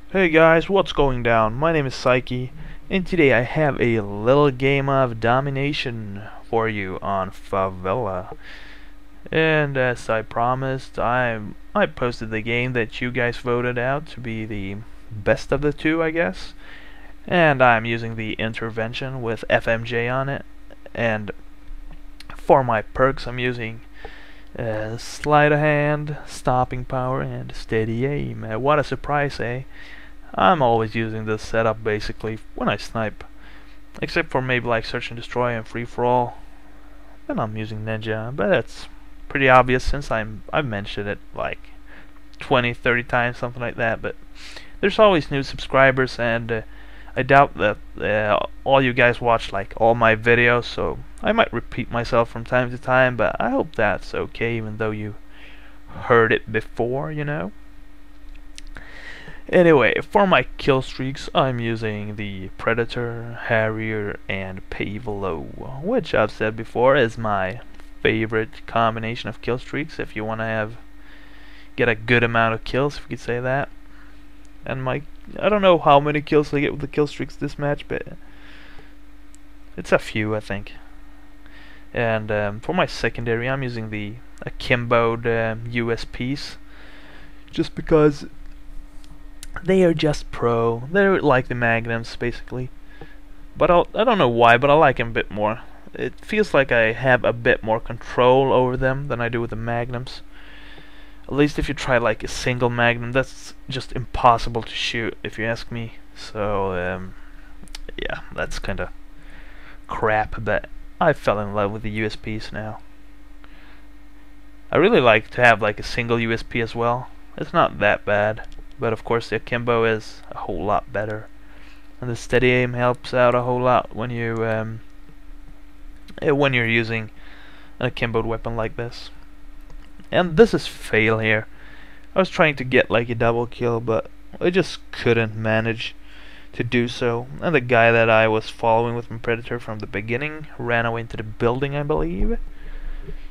Hey guys, what's going down? My name is Psyche, and today I have a little game of Domination for you on Favela. And as I promised, I posted the game that you guys voted out to be the best of the two, I guess. And I'm using the intervention with FMJ on it. And for my perks, I'm using sleight of hand, stopping power, and steady aim. What a surprise, eh? I'm always using this setup basically when I snipe, except for maybe like search and destroy and free for all. Then I'm using ninja, but that's pretty obvious since I've mentioned it like 20, 30 times, something like that. But there's always new subscribers, and I doubt that all you guys watch like all my videos, so I might repeat myself from time to time, but I hope that's okay, even though you heard it before, you know. Anyway, for my kill streaks, I'm using the Predator, Harrier, and Favela, which I've said before is my favorite combination of kill streaks if you want to get a good amount of kills, if you could say that. And I don't know how many kills I get with the kill streaks this match, but it's a few, I think. And for my secondary, I'm using the akimboed USPs, just because they are just pro. They're like the magnums, basically. But I don't know why, but I like them a bit more. It feels like I have a bit more control over them than I do with the magnums. At least if you try like a single magnum, that's just impossible to shoot, if you ask me. So, yeah, that's kind of crap, but I fell in love with the USPs now. I really like to have like a single USP as well. It's not that bad. But of course the akimbo is a whole lot better, and the steady aim helps out a whole lot when you're using an akimboed weapon like this. And this is fail here. I was trying to get like a double kill, but I just couldn't manage to do so. And the guy that I was following with my Predator from the beginning ran away into the building, I believe.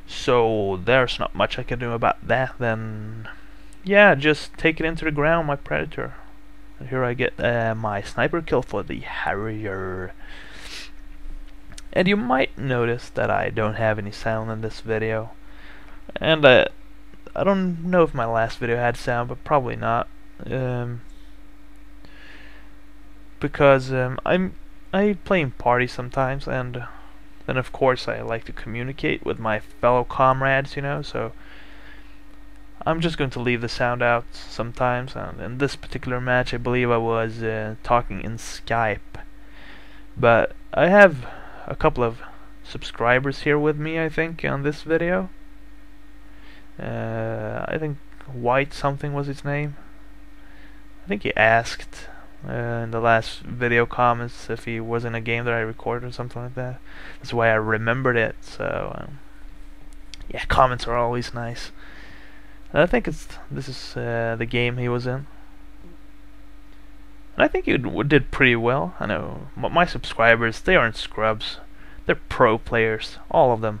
So there's not much I can do about that. Then yeah, just take it into the ground, my Predator. And here I get my sniper kill for the Harrier. And you might notice that I don't have any sound in this video. And I don't know if my last video had sound, but probably not. Because I play in parties sometimes, and then of course I like to communicate with my fellow comrades, you know, so I'm just going to leave the sound out sometimes. And in this particular match, I believe I was talking in Skype. But I have a couple of subscribers here with me, I think, on this video. I think White something was his name. I think he asked in the last video comments if he was in a game that I recorded or something like that. That's why I remembered it. So yeah, comments are always nice. I think this is the game he was in, and I think he did pretty well. I know my subscribers, they aren't scrubs; they're pro players, all of them.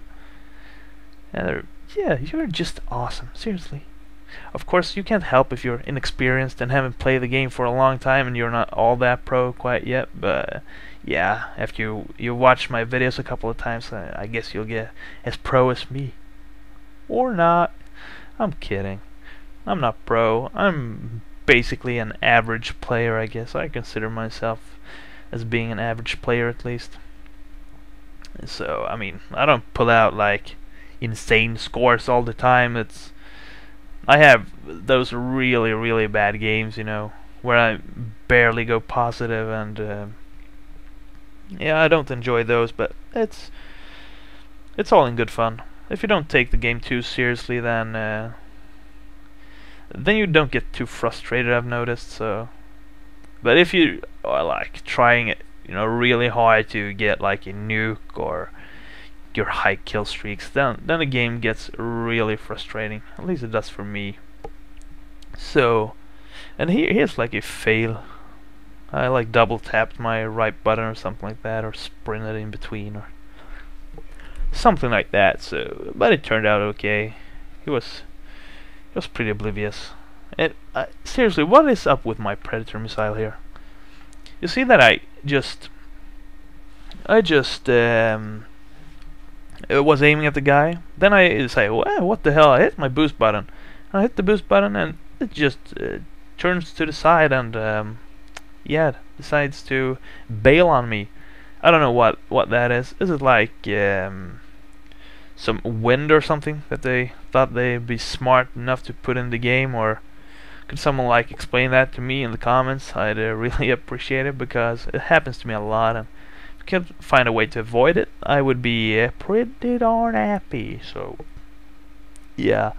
And you're just awesome, seriously. Of course, you can't help if you're inexperienced and haven't played the game for a long time, and you're not all that pro quite yet. But yeah, after you watch my videos a couple of times, I guess you'll get as pro as me, or not. I'm kidding. I'm not pro. I'm basically an average player, I guess. I consider myself as being an average player at least. So, I mean, I don't pull out like insane scores all the time. I have those really, really bad games, you know, where I barely go positive, and yeah, I don't enjoy those, but it's all in good fun. If you don't take the game too seriously, then you don't get too frustrated, I've noticed. So, but if you are like trying it, you know, really hard to get like a nuke or your high kill streaks, then the game gets really frustrating. At least it does for me. So, and here's like a fail. I like double tapped my right button or something like that, or sprinted in between, or something like that. So, but it turned out okay. He was pretty oblivious. And seriously, what is up with my Predator missile here? You see that I just was aiming at the guy. Then I say, well, what the hell? I hit my boost button. I hit the boost button and it just turns to the side and yeah, decides to bail on me. I don't know what that is. Is it like some wind or something that they thought they'd be smart enough to put in the game, or could someone like explain that to me in the comments? I'd really appreciate it, because it happens to me a lot, and if I could find a way to avoid it, I would be pretty darn happy. So yeah,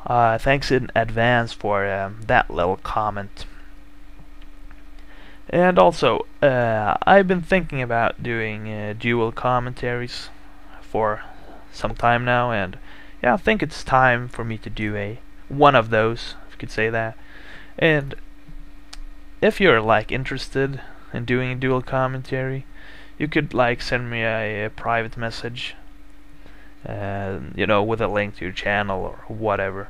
thanks in advance for that little comment. And also, I've been thinking about doing dual commentaries for some time now, and yeah, I think it's time for me to do one of those, if you could say that. And if you're like interested in doing a dual commentary, you could like send me a private message, you know, with a link to your channel or whatever.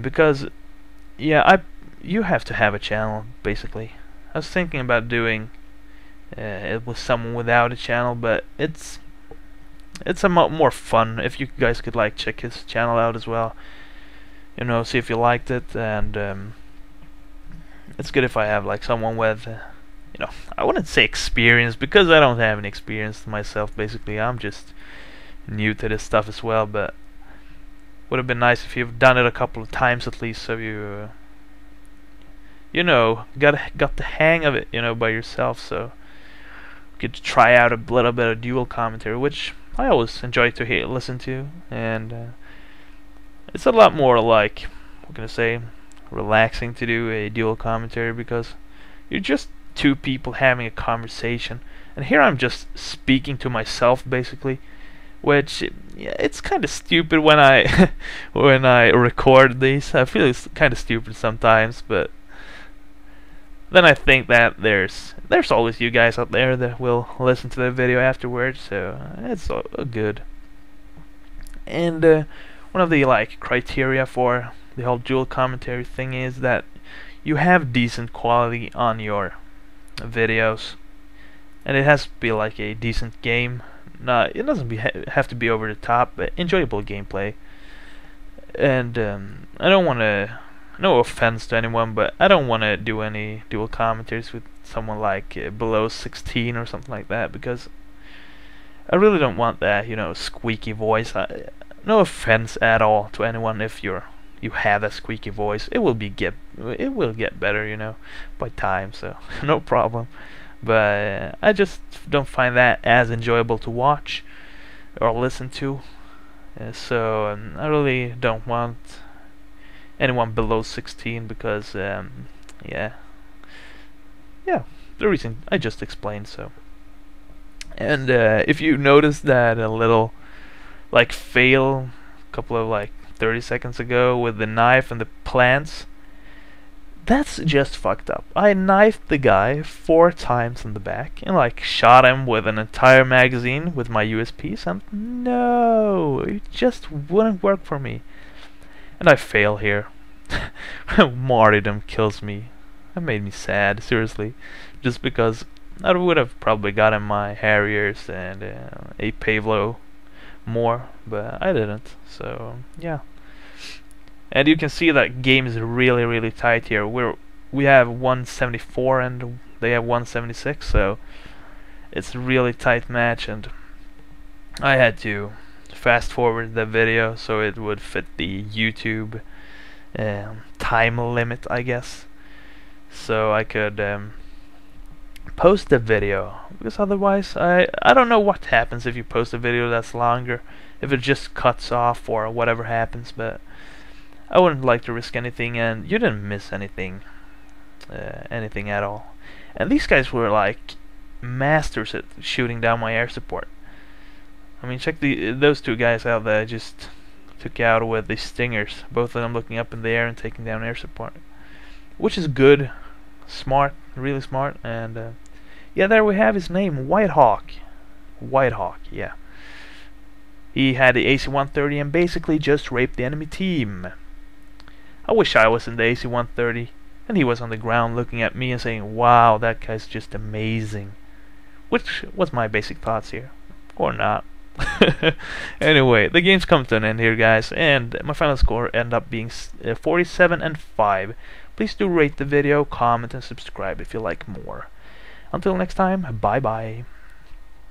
Because yeah, you have to have a channel basically. I was thinking about doing it with someone without a channel, but it's a lot more fun if you guys could like check his channel out as well. You know, see if you liked it, and it's good if I have like someone with, you know, I wouldn't say experience, because I don't have any experience myself. Basically, I'm just new to this stuff as well. But would have been nice if you've done it a couple of times at least, so you you know, got the hang of it, you know, by yourself, so you could try out a little bit of dual commentary, which I always enjoy to listen to, and it's a lot more like, what can I say, relaxing to do a dual commentary, because you're just two people having a conversation, and here I'm just speaking to myself basically, which, yeah, it's kind of stupid when I when I record these. I feel it's kind of stupid sometimes, but then I think that there's always you guys out there that will listen to the video afterwards, so it's all good. And one of the like criteria for the whole dual commentary thing is that you have decent quality on your videos, and it has to be like a decent game. It doesn't have to be over the top, but enjoyable gameplay. And I don't want to, no offense to anyone, but I don't want to do any dual commentaries with someone like below 16 or something like that, because I really don't want that, you know, squeaky voice. No offense at all to anyone if you have a squeaky voice. It will get better, you know, by time, so no problem. But I just don't find that as enjoyable to watch or listen to. So I really don't want anyone below 16, because yeah, the reason I just explained. So, and if you noticed that a little like fail a couple of like 30 seconds ago with the knife and the plants, that's just fucked up. I knifed the guy 4 times in the back and like shot him with an entire magazine with my USPs, and no, it just wouldn't work for me. And I fail here. Martyrdom kills me. That made me sad, seriously. Just because I would have probably gotten my Harriers and a Favela more, but I didn't. So yeah. And you can see that game is really, really tight here. We have 174 and they have 176, so it's a really tight match, and I had to fast forward the video so it would fit the YouTube time limit, I guess, so I could post the video, because otherwise I don't know what happens if you post a video that's longer, if it just cuts off or whatever happens, but I wouldn't like to risk anything, and you didn't miss anything at all. And these guys were like masters at shooting down my air support. I mean, check those two guys out that I just took out with the Stingers, both of them looking up in the air and taking down air support, which is good, smart, really smart. And yeah, there we have his name, Whitehawk, yeah. He had the AC-130 and basically just raped the enemy team. I wish I was in the AC-130 and he was on the ground looking at me and saying, wow, that guy's just amazing. Which was my basic thoughts here. Or not. Anyway, the game's come to an end here, guys, and my final score ended up being 47-5. Please do rate the video, comment, and subscribe if you like more. Until next time, bye bye.